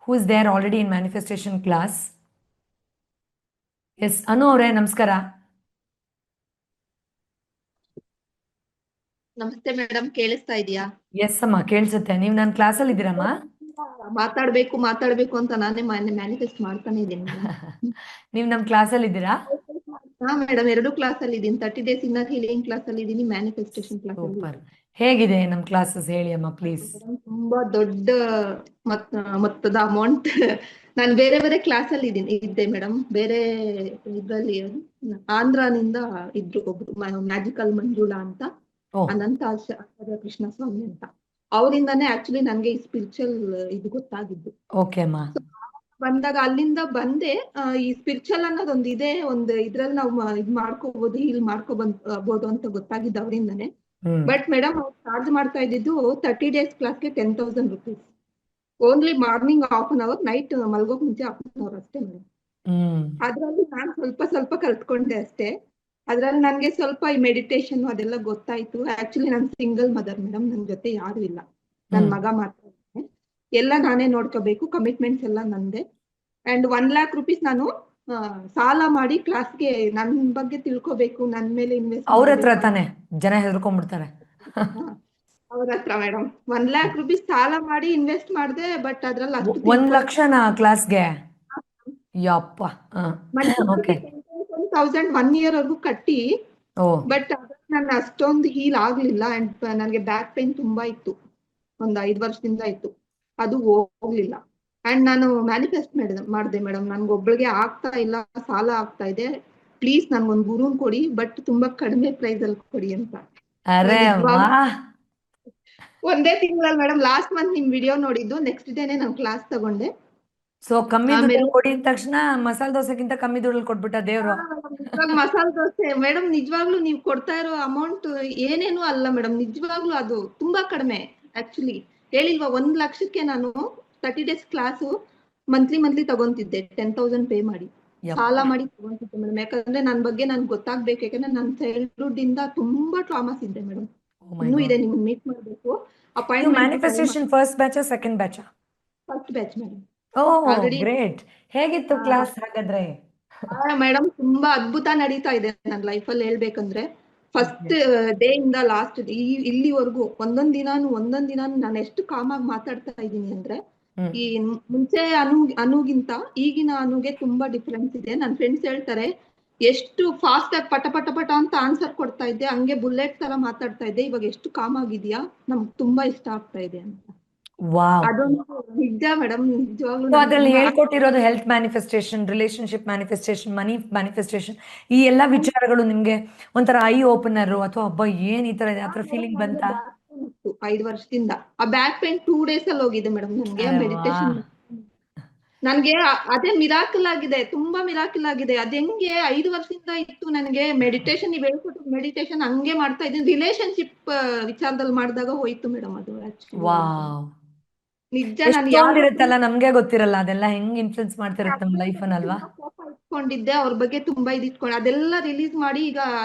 Who is there already in manifestation class. Yes, Anu ಅವರೇ ನಮಸ್ಕಾರ. ನಮಸ್ತೆ ಮೇಡಮ್, ಕೇಳಿಸ್ತಾ ಇದೆಯಾ? ಎಸ್ ಅಮ್ಮ, ಕೇಳಿಸುತ್ತೆ. ನೀವು ನನ್ನ ಕ್ಲಾಸಲ್ಲಿ ಇದ್ದೀರಮ್ಮ? ಮಾತಾಡ್ಬೇಕು ಮಾತಾಡ್ಬೇಕು ಅಂತ ನಾನೇ ಮ್ಯಾನಿಫೆಸ್ಟ್ ಮಾಡ್ತಾನೆ ಇದ್ದೀನಿ ಮೇಡಮ್. ನೀವು ನಮ್ಮ ಕ್ಲಾಸಲ್ಲಿ ಇದ್ದೀರಾ? ಹಾ ಮೇಡಮ್, ಎರಡು ಕ್ಲಾಸ್ ಅಲ್ಲಿ ಇದ್ದೀನಿ. 30 ಡೇಸ್ ಇನ್ನರ್ ಹೀಲಿಂಗ್ ಕ್ಲಾಸ್ ಅಲ್ಲಿ ಇದ್ದೀನಿ, ಮ್ಯಾನಿಫೆಸ್ಟೇಷನ್ ಕ್ಲಾಸ್ ಅಲ್ಲಿ ಸೂಪರ್. ಇದ್ದೀನಿ. ಹೇಗಿದೆ ನಮ್ಮ ಕ್ಲಾಸಸ್ ಹೇಳಿ ಅಮ್ಮ ಪ್ಲೀಸ್. ಮೇಡಮ್, ತುಂಬಾ ದೊಡ್ಡ ಮೊತ್ತದ ಅಮೌಂಟ್. ನಾನು ಬೇರೆ ಬೇರೆ ಕ್ಲಾಸ್ ಅಲ್ಲಿ ಇದ್ದೆ ಮೇಡಮ್. ಬೇರೆ ಇದ್ರಲ್ಲಿ ಆಂಧ್ರನಿಂದ ಇದ್ರು ಒಬ್ರು, ಮ್ಯಾಜಿಕಲ್ ಮಂಜುಳಾ ಅಂತ, ಓಹ್, ಅನಂತ ಆಚಾರ್ಯ ಕೃಷ್ಣ ಸ್ವಾಮಿ ಅಂತ. ಅವರಿಂದಾನೇ ಆಕ್ಚುಲಿ ನನ್ಗೆ ಈ ಸ್ಪಿರಿಚುವಲ್ ಇದು ಗೊತ್ತಾಗಿದ್ದು. ಓಕೆ ಅಮ್ಮ. ಬಂದಾಗ ಅಲ್ಲಿಂದ ಬಂದೆ. ಈ ಸ್ಪಿರಿಚುವಲ್ ಅನ್ನೋದೊಂದು ಇದೆ, ಒಂದು ಇದ್ರಲ್ಲಿ ನಾವು ಇದ್ ಮಾಡ್ಕೋಬಹುದು, ಹೀಲ್ ಮಾಡ್ಕೋಬಹುದು ಅಂತ ಗೊತ್ತಾಗಿದ್ದು ಅವರಿಂದಾನೆ. ಹ್ಮ್ ಬಟ್ ಮೇಡಮ್, ಅವ್ರು ಚಾರ್ಜ್ ಮಾಡ್ತಾ ಇದ್ದಿದ್ದು 30 ಡೇಸ್ ಕ್ಲಾಸ್ಗೆ 10,000 rupees. Only morning ½ hour, night ಮಲ್ಗೋಕ್ ಮುಂಚೆ ½ hour ಅಷ್ಟೇ ಮೇಡಮ್. ಹ್ಮ್ ಅದ್ರಲ್ಲಿ ನಾನು ಸ್ವಲ್ಪ ಸ್ವಲ್ಪ ಕಲ್ತ್ಕೊಂಡೆ ಅಷ್ಟೇ. ಅದ್ರಲ್ಲಿ ನನ್ಗೆ ಸ್ವಲ್ಪ ಈ ಮೆಡಿಟೇಷನ್ ಅದೆಲ್ಲ ಗೊತ್ತಾಯ್ತು. ಆಕ್ಚುಲಿ ನಾನು ಸಿಂಗಲ್ ಮದರ್ ಮೇಡಮ್, ನನ್ ಜೊತೆ ಯಾರು ಇಲ್ಲ, ನನ್ ಹ್ಮ್ ಮಗ ಮಾತ್ರ ಇದ್ದಾನೆ. ಎಲ್ಲ ನಾನೇ ನೋಡ್ಕೋಬೇಕು, ಕಮಿಟ್ಮೆಂಟ್ಸ್ ಎಲ್ಲ ನಂದೇ. ಅಂಡ್ 1 lakh rupees ನಾನು ಸಾಲ ಮಾಡಿ ಕ್ಲಾಸ್ಗೆ ನನ್ ಬಗ್ಗೆ ತಿಳ್ಕೊಬೇಕು, ನನ್ ಮೇಲೆ ಇನ್ವೆಸ್ಟ್ ಅವ್ರ ಹತ್ರ ಮಾಡ್ಬೇಕು ಅಂತ. ತಾನೆ ಜನ ಹೆದರ್ಕೊಂಡ್ಬಿಡ್ತಾರೆ. ಅವ್ರ ಹತ್ರ ಮೇಡಮ್ 1 lakh rupees ಸಾಲ ಮಾಡಿ ಇನ್ವೆಸ್ಟ್ ಮಾಡಿದೆ. ಬಟ್ ಅದ್ರಲ್ಲಿ ಅಷ್ಟು 1 ಲಕ್ಷ ಕ್ಲಾಸ್ಗೆ? ಯಪ್ಪ. ಓಕೆ. 1 year ವರ್ಗೂ ಕಟ್ಟಿ. ಓ. ಬಟ್ ನಾನು ಅಷ್ಟೊಂದು ಹೀಲ್ ಆಗ್ಲಿಲ್ಲ. ಅಂಡ್ ನನಗೆ ಬ್ಯಾಕ್ ಪೇನ್ ತುಂಬಾ ಇತ್ತು, ಒಂದ್ 5 ವರ್ಷದಿಂದ ಇತ್ತು, ಅದು ಹೋಗ್ಲಿಲ್ಲ. ಅಂಡ್ ನಾನು ಮ್ಯಾನಿಫೆಸ್ಟ್ ಮಾಡಿದೆ ಮೇಡಮ್, ನನ್ಗೊಬ್ಳಿಗೆ ಆಗ್ತಾ ಇಲ್ಲ, ಸಾಲ ಆಗ್ತಾ ಇದೆ, ಪ್ಲೀಸ್ ನನ್ಗೊಂದು ಗುರುನ್ ಕೊಡಿ, ಬಟ್ ತುಂಬಾ ಕಡಿಮೆ ಪ್ರೈಸ್ ಅಲ್ಲಿ ಕೊಡಿ ಅಂತ. ಅರೆ ವಾ. ನಿಜವಾಗ್ಲೂ ಒಂದೇ ತಿಂಗಳಲ್ಲಿ ಮೇಡಮ್, ಲಾಸ್ಟ್ ಮಂತ್ ನಿಮ್ ವಿಡಿಯೋ ನೋಡಿದ್ದು, ನೆಕ್ಸ್ಟ್ ಡೇನೆ ನಾನು ಕ್ಲಾಸ್ ತಗೊಂಡೆ. ಸೊ ಕಮ್ಮಿ ಆಮೇಲೆ ದುಡ್ಡಲ್ಲಿ ಕೊಡಿ ಅಂದ ತಕ್ಷಣ ಮಸಾಲೆ ದೋಸೆಗಿಂತ ಕಮ್ಮಿ ದುಡ್ಡಲ್ಲಿ ಕೊಟ್ಬಿಟ್ಟ ದೇವ್ರು. ಇವಾಗ ಮಸಾಲೆ ದೋಸೆ ಮೇಡಮ್, ನಿಜವಾಗ್ಲೂ ನೀವು ಕೊಡ್ತಾ ಇರೋ ಅಮೌಂಟ್ ಏನೇನು ಅಲ್ಲ ಮೇಡಮ್, ನಿಜವಾಗ್ಲೂ ಅದು ತುಂಬಾ ಕಡಿಮೆ. ಆಕ್ಚುಲಿ ಹೇಳಿಲ್ವಾ, 1 ಲಕ್ಷಕ್ಕೆ ನಾನು 30 ಡೇಸ್ ಕ್ಲಾಸು ಮಂತ್ಲಿ ತಗೊಂತಿದ್ದೆ, 10,000 ಪೇ ಮಾಡಿ, ಸಾಲ ಯಪ್ಪ. ಮಾಡಿ ತಗೊಂತಿದ್ದೆ ಮೇಡಮ್. ಯಾಕಂದ್ರೆ ನನ್ ಬಗ್ಗೆ ನನ್ಗೆ ಗೊತ್ತಾಗ್ಬೇಕು, ಯಾಕಂದ್ರೆ ನನ್ನ ಚೈಲ್ಡ್ಹುಡ್ ಇಂದ ತುಂಬಾ ಟ್ರಾಮಾಸ್ ಇದ್ದೆ ಮೇಡಮ್. ಓ ಮೈ ಇನ್ನೂ ಇದೆ, ಗಾಡ್. ನಿಮ್ಗೆ ಮೀಟ್ ಮಾಡ್ಬೇಕು, ನೀವು ಅಪಾಯಿಂಟ್ಮೆಂಟ್ ಟ್ರೈ ಮಾಡಿ. ಮ್ಯಾನಿಫೆಸ್ಟೇಷನ್ ಫಸ್ಟ್ ಬ್ಯಾಚಾ ಸೆಕೆಂಡ್ ಬ್ಯಾಚಾ? First batch madam. Oh already great. ಹೇಗಿತ್ತು ಕ್ಲಾಸ್ ಹಾಗಾದ್ರೆ? ಮೇಡಮ್, ತುಂಬಾ ಅದ್ಭುತ ನಡೀತಾ ಇದೆ ನನ್ನ ಲೈಫಲ್ಲಿ ಹೇಳ್ಬೇಕಂದ್ರೆ. ಫಸ್ಟ್ ಡೇ ಇಂದ ಲಾಸ್ಟ್ ಇಲ್ಲಿವರೆಗೂ ಒಂದೊಂದ್ ದಿನಾನು ನಾನು ಎಷ್ಟು ಕಾಮಾಗಿ ಮಾತಾಡ್ತಾ ಇದ್ದೀನಿ ಅಂದ್ರೆ, ಹ್ಮ್ ಈ ಮುಂಚೆ ಅನುಗಿಂತ ಈಗಿನ ಅನುಗೆ ತುಂಬಾ ಡಿಫ್ರೆನ್ಸ್ ಇದೆ. ನನ್ನ ಫ್ರೆಂಡ್ಸ್ ಹೇಳ್ತಾರೆ, ಎಷ್ಟು ಫಾಸ್ಟ್ ಆಗಿ ಪಟ ಪಟ ಪಟ ಅಂತ ಆನ್ಸರ್ ಕೊಡ್ತಾ ಇದ್ದೆ, ಹಂಗೆ ಬುಲೆಟ್ ತರ ಮಾತಾಡ್ತಾ ಇದ್ದೆ, ಇವಾಗ ಎಷ್ಟು ಕಾಮ್ ಆಗಿದ್ಯಾ, ನಮ್ಗೆ ತುಂಬಾ ಇಷ್ಟ ಆಗ್ತಾ ಇದೆ ಅಂತ. ವಾವ್. ಅದೊಂದು ನಿಜ ಮೇಡಮ್, ನಿಜವಾಗ್ಲೂ ಸೊ ನಂಗೆ ಅದ್ರಲ್ಲಿ ತುಂಬಾ. ಹೇಳ್ಕೊಟ್ಟಿರೋದು ಹೆಲ್ತ್ ಮ್ಯಾನಿಫೆಸ್ಟೇಷನ್, ರಿಲೇಶನ್ಶಿಪ್ ಮ್ಯಾನಿಫೆಸ್ಟೇಷನ್, ಮನಿ ಮ್ಯಾನಿಫೆಸ್ಟೇಷನ್, ಈ ಎಲ್ಲ ವಿಚಾರಗಳು ನಿಮ್ಗೆ ಒಂಥರ ಐ ಓಪನರ್ ಅಥವಾ ಹಬ್ಬ ಏನ್ ಈ ತರ ಇದೆ ಆ ಥರ ಫೀಲಿಂಗ್ ನಂಗೆ ಬಂತಾ? ಬ್ಯಾಕ್ ಪೇನ್ ಇತ್ತು 5 ವರ್ಷದಿಂದ. ಆ ಬ್ಯಾಕ್ ಪೇನ್ 2 ಡೇಸ್ ಅಲ್ಲಿ ಹೋಗಿದೆ ಮೇಡಮ್. ನನ್ಗೆ ಅರೆ ವಾ. ಮೆಡಿಟೇಷನ್, ನನ್ಗೆ ಅದೇ ಮಿರಾಕಲ್ ಆಗಿದೆ, ತುಂಬಾ ಮಿರಾಕಲ್ ಆಗಿದೆ. ಅದ್ ಹೆಂಗೆ 5 ವರ್ಷದಿಂದ ಇತ್ತು ನನಗೆ ಮೆಡಿಟೇಷನ್, ನೀವ್ ಹೇಳ್ಕೊಟ್ಟು ಮೆಡಿಟೇಷನ್ ಹಂಗೆ ಮಾಡ್ತಾ ಇದ್ದೀನಿ. ರಿಲೇಶನ್ಶಿಪ್ ವಿಚಾರದಲ್ಲಿ ಮಾಡಿದಾಗ ಹೋಯ್ತು ಮೇಡಮ್ ಅದು. ಆಕ್ಚುಲಿ ಹೇಳ್ಬೇಕಂದ್ರೆ ವಾವ್. ನಿಜ, ನಾನು ಯಾರು ಎಷ್ಟೊಂದಿರುತ್ತಲ್ಲ, ನಮ್ಗೆ ಗೊತ್ತಿರಲ್ಲ ಅದೆಲ್ಲ ಹೆಂಗ್ ಇನ್ಫ್ಲುಯೆನ್ಸ್ ಮಾಡ್ತಿರುತ್ತೆ ನಮ್ಮ ಲೈಫ್ ಅಲ್ವಾ? ತುಂಬಾ ಕೋಪ ಇಟ್ಕೊಂಡಿದ್ದೆ, ಅವ್ರ ಬಗ್ಗೆ ತುಂಬಾ ಇಟ್ಕೊಂಡು ಅದೆಲ್ಲ ರಿಲೀಸ್ ಮಾಡಿ ಈಗ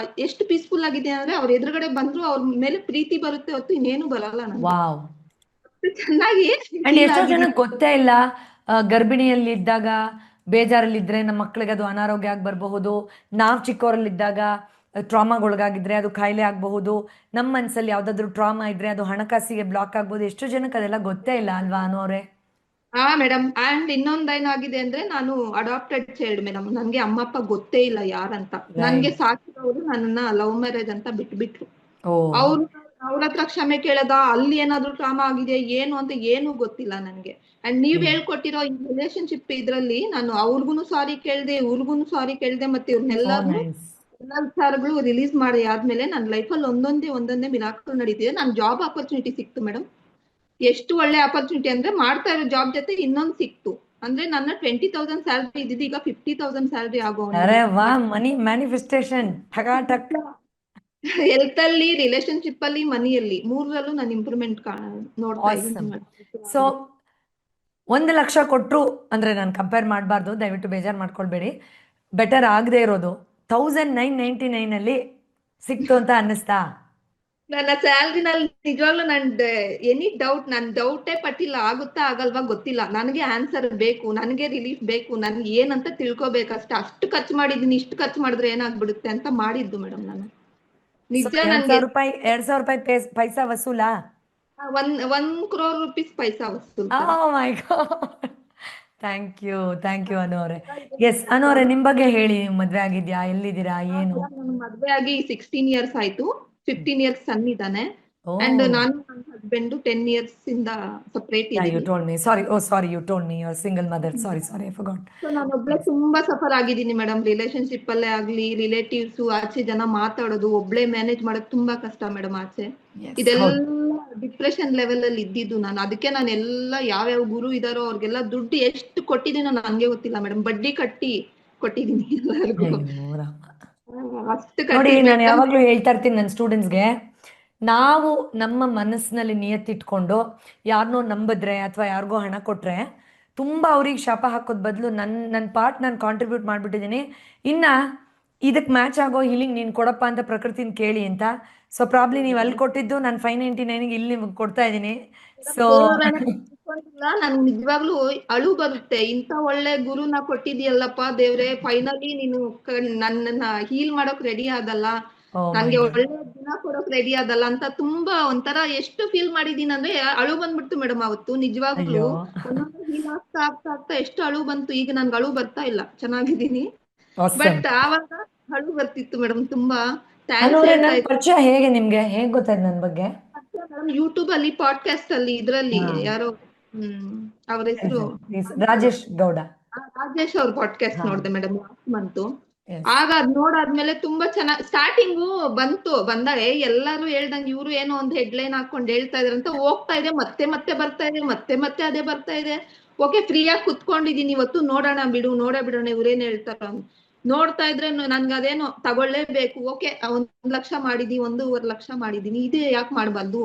ಎಷ್ಟು ಪೀಸ್ಫುಲ್ ಆಗಿದೆ ಅಂದ್ರೆ, ಅವ್ರ ಎದುರುಗಡೆ ಬಂದ್ರು ಅವ್ರ ಮೇಲೆ ಪ್ರೀತಿ ಬರುತ್ತೆ ಹೊತ್ತು ಇನ್ನೇನು ಬರಲ್ಲ ನಂಗೆ. ವಾವ್. ಚೆನ್ನಾಗಿ ಅಂಡ್ ಫೀಲ್ ಎಷ್ಟೋ ಆಗಿದ್ದೀನಿ. ಜನಕ್ಕೆ ಗೊತ್ತೇ ಇಲ್ಲ. ಗರ್ಭಿಣಿಯಲ್ಲಿದ್ದಾಗ ಬೇಜಾರಲ್ಲಿದ್ರೆ ನಮ್ಮ ಮಕ್ಕಳಿಗೆ ಅದು ಅನಾರೋಗ್ಯ ಆಗಿ ಬರಬಹುದು. ನಾವು ಚಿಕ್ಕವರಲ್ಲಿದ್ದಾಗ ಟ್ರಾಮಾಗೊಳಗಾಗಿದ್ರೆ ಅದು ಕಾಯಿಲೆ ಆಗಬಹುದು. ನಮ್ಮ ಮನಸ್ಸಲ್ಲಿ ಯಾವುದಾದ್ರೂ ಟ್ರಾಮಾ ಇದ್ರೆ ಅದು ಹಣಕಾಸಿಗೆ ಬ್ಲಾಕ್ ಆಗ್ಬೋದು. ಎಷ್ಟು ಜನಕ್ಕೆ ಅದೆಲ್ಲ ಗೊತ್ತೇ ಇಲ್ಲ ಅಲ್ವಾ ಅನು ಅವರೇ? ಹಾ ಮೇಡಮ್, ಅಂಡ್ ಇನ್ನೊಂದ್ ಏನಾಗಿದೆ ಅಂದ್ರೆ, ನಾನು ಅಡಾಪ್ಟೆಡ್ ಚೈಲ್ಡ್ ಮೇಡಮ್. ನನ್ಗೆ ಅಮ್ಮ ಅಪ್ಪ ಗೊತ್ತೇ ಇಲ್ಲ ಯಾರಂತ. ನನ್ಗೆ ರೈಟ್. ಸಾಕಿದವರು ನನ್ನನ್ನ ಲವ್ ಮ್ಯಾರೇಜ್ ಅಂತ ಬಿಟ್ಬಿಟ್ರು. ಓ. ಅವ್ರು ಅವ್ರ ಹತ್ರ ಕ್ಷಮೆ ಕೇಳದ, ಅಲ್ಲಿ ಏನಾದ್ರು ಟ್ರಾಮಾ ಆಗಿದೆ ಏನು ಅಂತ ಏನು ಗೊತ್ತಿಲ್ಲ ನನ್ಗೆ. ಅಂಡ್ ನೀವ್ ಹೇಳ್ಕೊಟ್ಟಿರೋ ಈ ರಿಲೇಶನ್ಶಿಪ್ ಇದ್ರಲ್ಲಿ ನಾನು ಅವ್ರಿಗೂನು ಸಾರಿ ಕೇಳ್ದೆ, ಇವ್ರಿಗೂನು ಸಾರಿ ಕೇಳ್ದೆ, ಮತ್ತೆ ಸೋ ಇವ್ರನ್ನೆಲ್ಲರನ್ನು ನೈಸ್. ಎಲ್ಲ ವಿಚಾರಗಳು ರಿಲೀಸ್ ಮಾಡಿ ಆದ್ಮೇಲೆ ನನ್ನ ಲೈಫಲ್ಲಿ ಒಂದೊಂದೇ ಮಿರಾಕಲ್ ನಡೀತಿದೆ. ನನ್ ಜಾಬ್ ಆಪರ್ಚುನಿಟಿ ಸಿಕ್ತು ಮೇಡಮ್. ಎಷ್ಟು ಒಳ್ಳೆ ಆಪರ್ಚುನಿಟಿ ಅಂದ್ರೆ, ಮಾಡ್ತಾ ಇರೋ ಜಾಬ್ ಜೊತೆ ಇನ್ನೊಂದು ಸಿಕ್ತು. ಅಂದ್ರೆ ನನ್ನ 20,000 ಸ್ಯಾಲ್ರಿ ಇದ್ದಿದ್ದು ಈಗ 50,000 ಸ್ಯಾಲ್ರಿ ಆಗೋ ಅರೆ ಹಂಗಿದೆ. ವಾ, ಮನಿ ಮ್ಯಾನಿಫೆಸ್ಟೇಷನ್ ಟಕ್. ಹೆಲ್ತ್ ಅಲ್ಲಿ, ರಿಲೇಶನ್ಶಿಪ್ ಅಲ್ಲಿ, ಮನಿಯಲ್ಲಿ, ಮೂರರಲ್ಲೂ ನಾನು ಇಂಪ್ರೂವ್ಮೆಂಟ್ ನೋಡ್ತಾ ಆಸಮ್. ಇದ್ದೀನಿ. ಸೊ 1 ಲಕ್ಷ ಕೊಟ್ಟರು ಅಂದರೆ ನಾನು ಕಂಪೇರ್ ಮಾಡಬಾರ್ದು, ದಯವಿಟ್ಟು ಬೇಜಾರು ಮಾಡ್ಕೊಳ್ಬೇಡಿ. ಬೆಟರ್ ಆಗದೆ ಇರೋದು 1999 ಸಿಕ್ತು ಅಂತ ಅನ್ನಿಸ್ತಾ? ನನ್ನ ಸ್ಯಾಲ್ರಿನಲ್ಲಿ ನಿಜವಾಗ್ಲೂ ಎನಿ ಡೌಟ್ ನನ್ ಡೌಟೇ ಪಟ್ಟಿಲ್ಲ, ಆಗುತ್ತಾ ಆಗಲ್ವಾ ಗೊತ್ತಿಲ್ಲ, ನನಗೆ ಆನ್ಸರ್ ಬೇಕು, ನನಗೆ ರಿಲೀಫ್ ಬೇಕು, ನನ್ಗೆ ಏನಂತ ತಿಳ್ಕೊಬೇಕಷ್ಟೇ. ಅಷ್ಟು ಖರ್ಚು ಮಾಡಿದೀನಿ, ಇಷ್ಟು ಖರ್ಚು ಮಾಡಿದ್ರೆ ಏನಾಗ್ಬಿಡುತ್ತೆ ಅಂತ ಮಾಡಿದ್ದು ಮೇಡಮ್ ನಾನು. ಸೊ ನಿಜ ಎರಡ್ ನನ್ಗೆ ಸಾವಿರ ರೂಪಾಯಿ 2,000 ರೂಪಾಯಿ ಪೈಸಾ ವಸೂಲಾ? 1 crore rupees ಪೈಸಾ ವಸೂಲ್ oh sir. My god. Thank you Anu ಅವರೇ. ಎಸ್ ಅನು ಅವರೇ, ನಿಮ್ ಬಗ್ಗೆ ಹೇಳಿ. ನೀವು ಮದ್ವೆ ಆಗಿದ್ಯಾ? ಎಲ್ಲಿದ್ದೀರಾ? ಏನು? ನಾನು ಮದ್ವೆ ಆಗಿ 16 years ಆಯ್ತು. 15 years ಸನ್ ಇದ್ದಾನೆ. ಓ ಅಂಡ್ ನಾನು ನನ್ನ ಹಸ್ಬೆಂಡ್ 10 years ಇಂದ ಸಪರೇಟ್ ಯು ಇದೀವಿ. Told me. Sorry, you told me you are single mother. Sorry, I forgot. So ನಾನೊಬ್ಳೆ ತುಂಬಾ ಸಫರ್ ಆಗಿದ್ದೀನಿ ಮೇಡಮ್. ರಿಲೇಶನ್ಶಿಪ್ ಅಲ್ಲೇ ಆಗ್ಲಿ, ರಿಲೇಟಿವ್ಸ್, ಆಚೆ ಜನ ಮಾತಾಡೋದು, ಒಬ್ಳೆ ಮ್ಯಾನೇಜ್ ಮಾಡೋದು ತುಂಬಾ ಕಷ್ಟ ಮೇಡಮ್ ಆಚೆ. ಎಸ್, ಇದೆಲ್ಲ ಹೌದು. ಡಿಪ್ರೆಷನ್ ಲೆವೆಲ್ ಅಲ್ಲಿ ಇದ್ದಿದ್ದು ನಾನು. ಅದಕ್ಕೆ ನಾನು ಎಲ್ಲ ಯಾವ್ಯಾವ ಗುರು ಇದಾರೋ ಅವ್ರಿಗೆಲ್ಲ ದುಡ್ಡು ಎಷ್ಟು ಕೊಟ್ಟಿದ್ದೀನೋ ನನ್ಗೆ ಗೊತ್ತಿಲ್ಲ ಮೇಡಮ್. ಬಡ್ಡಿ ಕಟ್ಟಿ ಕೊಟ್ಟಿದ್ದೀನಿ ಎಲ್ಲರಿಗೂ. ಅಯ್ಯೋ ರಾಮ. ಅಷ್ಟು ನೋಡಿ, ನಾನು ಕಟ್ಟಿರ್ಬೇಕು. ಯಾವಾಗ್ಲೂ ಹೇಳ್ತಾ ಇರ್ತೀನಿ ನನ್ನ ಸ್ಟೂಡೆಂಟ್ಸ್ಗೆ, ನಾವು ನಮ್ಮ ಮನಸ್ಸಿನಲ್ಲಿ ನಿಯತ್ತಿಟ್ಕೊಂಡು ಯಾರನ್ನೋ ನಂಬಿದ್ರೆ ಅಥವಾ ಯಾರಿಗೋ ಹಣ ಕೊಟ್ರೆ ತುಂಬ ಅವ್ರಿಗೆ ಶಾಪ ಹಾಕೋದ್ ಬದಲು ನನ್ನ ಪಾರ್ಟ್ ನಾನು ಕಾಂಟ್ರಿಬ್ಯೂಟ್ ಮಾಡಿಬಿಟ್ಟಿದ್ದೀನಿ, ಇನ್ನ ಇದಕ್ಕೆ ಮ್ಯಾಚ್ ಆಗೋ ಹೀಲಿಂಗ್ ನೀನು ಕೊಡಪ್ಪ ಅಂತ ಪ್ರಕೃತಿನ ಕೇಳಿ ಅಂತ. ಸೊ ಪ್ರಾಬ್ಲಿ ನೀವು ಅಲ್ಲಿ ಕೊಟ್ಟಿದ್ದು ನಾನು 599ಗೆ ಇಲ್ಲಿ ನಿಮ್ಗೆ ಕೊಡ್ತಾ ಇದ್ದೀನಿ. ಸೊ ನನ್ಗೆ ನಿಜವಾಗ್ಲೂ ಅಳು ಬರುತ್ತೆ. ಇಂತ ಒಳ್ಳೆ ಗುರುನ ಕೊಟ್ಟಿದ್ಯಲ್ಲಪ್ಪ ದೇವ್ರೆ, ಫೈನಲಿ ನೀನು ನನ್ನನ್ನ ಹೀಲ್ ಮಾಡೋಕ್ ರೆಡಿ ಆದಲ್ಲ, ಓ ಮೈ ನನ್ಗೆ ಗಾಡ್. ಒಳ್ಳೆ ದಿನ ಕೊಡೋಕ್ ರೆಡಿ ಆದಲ್ಲ ಅಂತ ತುಂಬಾ ಒಂಥರ ಎಷ್ಟು ಫೀಲ್ ಮಾಡಿದೀನಿ ಅಂದ್ರೆ ಅಳು ಬಂದ್ಬಿಡ್ತು ಮೇಡಮ್ ಅವತ್ತು. ನಿಜವಾಗ್ಲೂ ಅಯ್ಯೋ ಒಂದೊಂದು ಹೀಲ್ ಆಗ್ತಾ ಆಗ್ತಾ ಆಗ್ತಾ ಎಷ್ಟು ಅಳು ಬಂತು. ಈಗ ನನ್ಗೆ ಅಳು ಬರ್ತಾ ಇಲ್ಲ, ಚೆನ್ನಾಗಿದ್ದೀನಿ. ಆಸಮ್. ಬಟ್ ಆವಾಗ ಅಳು ಬರ್ತಿತ್ತು ಮೇಡಮ್. ತುಂಬಾ ಥ್ಯಾಂಕ್ಸ್ ಅನ್ನೋರೆ, ಹೇಳ್ತಾ ನನ್ನ ಪರಿಚಯ ಹೇಗೆ ನಿಮ್ಗೆ? ಹೇಗೆ ಗೊತ್ತಾಯ್ತು ನನ್ನ ಬಗ್ಗೆ? ಮೇಡಮ್. ಯೂಟ್ಯೂಬ್ ಅಲ್ಲಿ, ಪಾಡ್ಕಾಸ್ಟ್ ಅಲ್ಲಿ, ಇದ್ರಲ್ಲಿ ಹಾ, ಯಾರೋ ಅವ್ರ ಹೆಸರು ರಾಜೇಶ್ ಗೌಡ. ರಾಜೇಶ್ ಅವ್ರ ಪಾಡ್ಕಾಸ್ಟ್ ಹಾ, ನೋಡ್ದೆ ಮೇಡಮ್ ಲಾಸ್ಟ್ ಮಂತ್. ಎಸ್. ಆಗ ಅದ್ ನೋಡಾದ್ಮೇಲೆ ತುಂಬಾ ಚೆನ್ನಾಗಿ ಸ್ಟಾರ್ಟಿಂಗು ಬಂದಾಗ ಎಲ್ಲರೂ ಹೇಳ್ದಂಗೆ ಇವ್ರು ಏನೋ ಒಂದು ಹೆಡ್ಲೈನ್ ಹಾಕೊಂಡು ಹೇಳ್ತಾ ಇದಾರೆ ಅಂತ ಹೋಗ್ತಾ ಇದೆ. ಮತ್ತೆ ಮತ್ತೆ ಬರ್ತಾ ಇದೆ, ಮತ್ತೆ ಮತ್ತೆ ಅದೇ ಬರ್ತಾ ಇದೆ. ಓಕೆ, ಫ್ರೀಯಾಗಿ ಕುತ್ಕೊಂಡಿದೀನಿ ಇವತ್ತು, ನೋಡೋಣ ಬಿಡು, ನೋಡೇ ಬಿಡೋಣ ಇವ್ರೇನ್ ಹೇಳ್ತಾರ ಅಂತ. ನೋಡ್ತಾ ಇದ್ರೆ ನನ್ಗೆ ಅದೇನೋ ತಗೊಳ್ಳೇಬೇಕು. ಓಕೆ, 1 ಲಕ್ಷ ಮಾಡಿದೀನಿ, 1.5 ಲಕ್ಷ ಮಾಡಿದೀನಿ, ಇದೇ ಯಾಕೆ ಮಾಡ್ಬಾರ್ದು.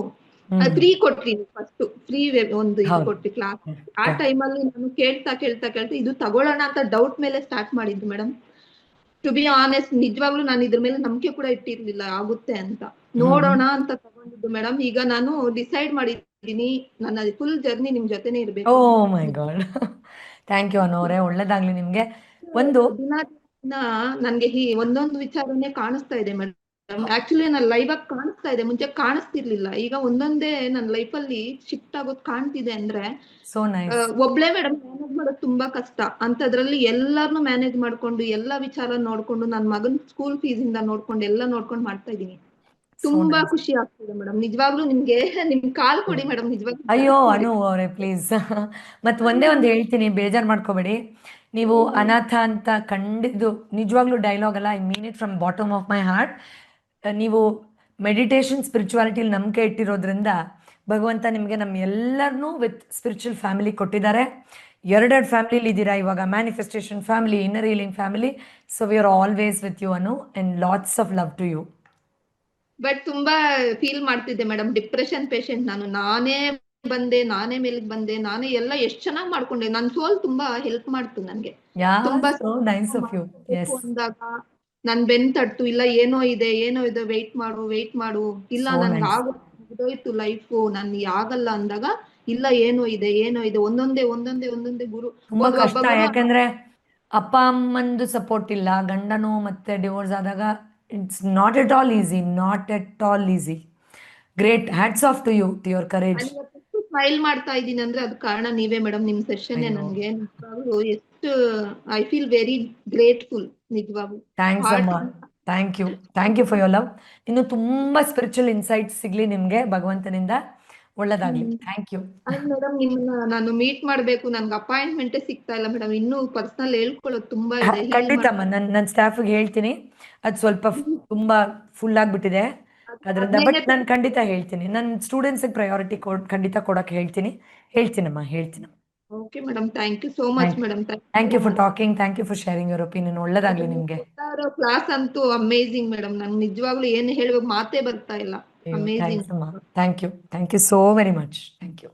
ಫ್ರೀ ಕೊಟ್ರಿ ಫಸ್ಟ್, ಫ್ರೀ ಒಂದು ಇದು ಹೌದು. ಕೊಟ್ರಿ ಕ್ಲಾಸ್. ಆ ಟೈಮಲ್ಲಿ ನಾನು ಕೇಳ್ತಾ ಕೇಳ್ತಾ ಕೇಳ್ತಾ ಇದು ತಗೊಳ್ಳೋಣ ಅಂತ ಡೌಟ್ ಮೇಲೆ ಸ್ಟಾರ್ಟ್ ಮಾಡಿದ್ದು ಮೇಡಮ್. ಟು ಬಿ ಆನೆಸ್ಟ್, ನಿಜವಾಗ್ಲೂ ನಾನು ಇದ್ರ ಮೇಲೆ ನಂಬಿಕೆ ಕೂಡ ಇಟ್ಟಿರ್ಲಿಲ್ಲ ಆಗುತ್ತೆ ಅಂತ. ನೋಡೋಣ ಅಂತ ತಗೊಂಡಿದ್ದು ಮೇಡಮ್. ಈಗ ನಾನು ಡಿಸೈಡ್ ಮಾಡಿದ್ದೀನಿ, ನನ್ನ ಫುಲ್ ಜರ್ನಿ ನಿಮ್ ಜೊತೆನೆ ಓ ಇರ್ಬೇಕು ಅಂತ. ಮೈ ಗಾಡ್. ಥ್ಯಾಂಕ್ ಯು ಅನು ಅವರೇ, ಒಳ್ಳೇದಾಗ್ಲಿ ನಿಮ್ಗೆ. ಒಂದು ದಿನ ದಿನ ನನ್ಗೆ ಒಂದೊಂದು ವಿಚಾರನೇ ಕಾಣಿಸ್ತಾ ಇದೆ ಮೇಡಮ್. ಆಕ್ಚುಲಿ ನನ್ನ ಲೈಫ್ ಆಗಿ ಕಾಣಿಸ್ತಾ ಇದೆ, ಮುಂಚೆ ಕಾಣಿಸ್ತಿರ್ಲಿಲ್ಲ. ಈಗ ಒಂದೊಂದೇ ನನ್ನ ಲೈಫಲ್ಲಿ ಶಿಫ್ಟ್ ಆಗೋದು ಕಾಣ್ತಿದೆ. ಅಂದ್ರೆ ಸೋ ನೈಸ್. ಒಬ್ಳೆ ಮೇಡಮ್ ಮ್ಯಾನೇಜ್ ಮಾಡೋದು ತುಂಬಾ ಕಷ್ಟ. ಅಂತದ್ರಲ್ಲಿ ಎಲ್ಲಾರ್ನು ಮ್ಯಾನೇಜ್ ಮಾಡ್ಕೊಂಡು, ಎಲ್ಲಾ ವಿಚಾರ ನೋಡ್ಕೊಂಡು, ನನ್ ಮಗನ್ ಸ್ಕೂಲ್ ಫೀಸ್ ಇಂದ ನೋಡ್ಕೊಂಡು, ಎಲ್ಲ ನೋಡ್ಕೊಂಡು ಮಾಡ್ತಾ ಇದೀನಿ. ಸೋ ತುಂಬಾ ನೈಸ್. ಖುಷಿ ಆಗ್ತಿದೆ ಮೇಡಮ್. ನಿಜವಾಗ್ಲೂ ನಿಮ್ಗೆ ನಿಮ್ ಕಾಲ್ ಕೊಡಿ ಮೇಡಮ್, ನಿಜವಾಗ್ಲೂ ಅಯ್ಯೋ ಕರೆಕ್ಟ್ ಮಾಡಿ. ಅನು ಅವರೇ, ಪ್ಲೀಸ್. ಮತ್ತು ಒಂದೇ ಒಂದು ಹೇಳ್ತೀನಿ, ಬೇಜಾರು ಮಾಡ್ಕೋಬೇಡಿ. ನೀವು ಅನಾಥ ಅಂತ ಕಂಡಿದ್ದು ನಿಜವಾಗ್ಲೂ ಡೈಲಾಗ್ ಅಲ್ಲ, I mean it from bottom of my heart. ನೀವು ಮೆಡಿಟೇಷನ್ ಸ್ಪಿರಿಚುವಾಲಿಟಿಲಿ ನಂಬಿಕೆ ಇಟ್ಟಿರೋದ್ರಿಂದ ಭಗವಂತ ನಿಮಗೆ ನಮ್ಮ ಎಲ್ಲರನ್ನೂ ವಿತ್ ಸ್ಪಿರಿಚುವಲ್ ಫ್ಯಾಮಿಲಿ ಕೊಟ್ಟಿದ್ದಾರೆ. ಎರಡೆರಡು ಫ್ಯಾಮಿಲಿಲಿ ಇದ್ದೀರಾ ಇವಾಗ, manifestation family, inner healing family. So we are always with you Anu, and lots of love to you. But ತುಂಬಾ ಫೀಲ್ ಮಾಡ್ತಿದ್ದೆ ಮೇಡಮ್. ಡಿಪ್ರೆಷನ್ ಪೇಷಂಟ್ ನಾನು. ನಾನೇ ಮೇಲ್ಗೆ ಬಂದೆ, ನಾನೇ ಎಲ್ಲ ಎಷ್ಟ್ ಚೆನ್ನಾಗಿ ಮಾಡ್ಕೊಂಡೆ. ನನ್ ಸೋಲ್ ತುಂಬಾ ಹೆಲ್ಪ್ ಮಾಡ್ತು ನನ್ಗೆ. ಯಾ, ತುಂಬಾ ಸೋ ನೈಸ್ ಆಫ್ ಯು. ಮಾಡ್ಬೇಕು ಎಸ್, ಅಂದಾಗ ನನ್ ಬೆನ್ ತಟ್ಟು, ಇಲ್ಲ ಏನೋ ಇದೆ ವೆಯ್ಟ್ ಮಾಡು, ಇಲ್ಲ ಸೋ ನನ್ಗೆ ನೈಸ್. ಆಗೋಯ್ತು ಲೈಫು, ನನ್ಗೆ ಆಗಲ್ಲ ಅಂದಾಗ, ಇಲ್ಲ ಏನೋ ಇದೆ ಒಂದೊಂದೇ ಗುರು. ತುಂಬಾ ಒಬ್ಬ ಕಷ್ಟ, ಗುರು ಯಾಕೆಂದ್ರೆ ಅಪ್ಪ ಅಮ್ಮಂದು ಸಪೋರ್ಟ್ ಇಲ್ಲ, ಗಂಡನು ಮತ್ತೆ ಡಿವೋರ್ಸ್ ಆದಾಗ it's not at all easy, not at all easy. Great, hats off to you, to your courage. ನಾನು ಇವತ್ತು ಸ್ಮೈಲ್ ಮಾಡ್ತಾ ಇದ್ದೀನಿ ಅಂದ್ರೆ ಅದು ಕಾರಣ ನೀವೇ ಮೇಡಮ್. ನಿಮ್ ಸೆಷನ್ ಅಯ್ಯೋ, ನನ್ಗೆ ನಿಜವಾಗ್ಲೂ ಎಷ್ಟು ಐ ಫೀಲ್ ವೆರಿ ಗ್ರೇಟ್ಫುಲ್ ನಿಜವಾಗ್ಲೂ. ಥ್ಯಾಂಕ್ಸ್ ಅಮ್ಮ. Heart thank you for your love. ಇನ್ನು ತುಂಬ ಸ್ಪಿರಿಚುವಲ್ ಇನ್ಸೈಟ್ಸ್ ಸಿಗಲಿ ನಿಮಗೆ ಭಗವಂತನಿಂದ. ಒಳ್ಳೇದಾಗಲಿ. Thank you. ಮೇಡಮ್, ನಿಮ್ಮನ್ನ ನಾನು ಮೀಟ್ ಮಾಡ್ಬೇಕು. ನನ್ಗೆ ಅಪಾಯಿಂಟ್ಮೆಂಟೇ ಸಿಗ್ತಾ ಇಲ್ಲ ಮೇಡಮ್. ಇನ್ನೂ ಪರ್ಸನಲ್ ಹೇಳ್ಕೊಳ್ಳೋದು ತುಂಬಾ ಇದೆ. ಖಂಡಿತಮ್ಮ, ನನ್ನ ಸ್ಟಾಫಿಗೆ ಹೇಳ್ತೀನಿ. ಅದು ಸ್ವಲ್ಪ ತುಂಬ ಫುಲ್ ಆಗಿಬಿಟ್ಟಿದೆ ಅದರಿಂದ, ಬಟ್ ನಾನು ಖಂಡಿತ ಹೇಳ್ತೀನಿ. ನನ್ನ ಸ್ಟೂಡೆಂಟ್ಸಿಗೆ ಪ್ರಯಾರಿಟಿ ಖಂಡಿತ ಕೊಡೋಕೆ ಹೇಳ್ತೀನಮ್ಮ. Okay madam, thank you so much madam. Thank you for talking, thank you for sharing your opinion. ಒಳ್ಳೇದಾಗಲಿ ನಿಮಗೆ. ಕ್ಲಾಸ್ ಅಂತೂ ಅಮೇಜಿಂಗ್ ಮೇಡಮ್. ನಂಗೆ ನಿಜವಾಗ್ಲೂ ಏನು ಹೇಳ್ಬೇಕು ಮಾತೇ ಬರ್ತಾ ಇಲ್ಲ. ಅಯ್ಯೋ, ಅಮೇಜಿಂಗ್. ಥ್ಯಾಂಕ್ಸ್ ಅಮ್ಮ. Thank you so very much. Thank you.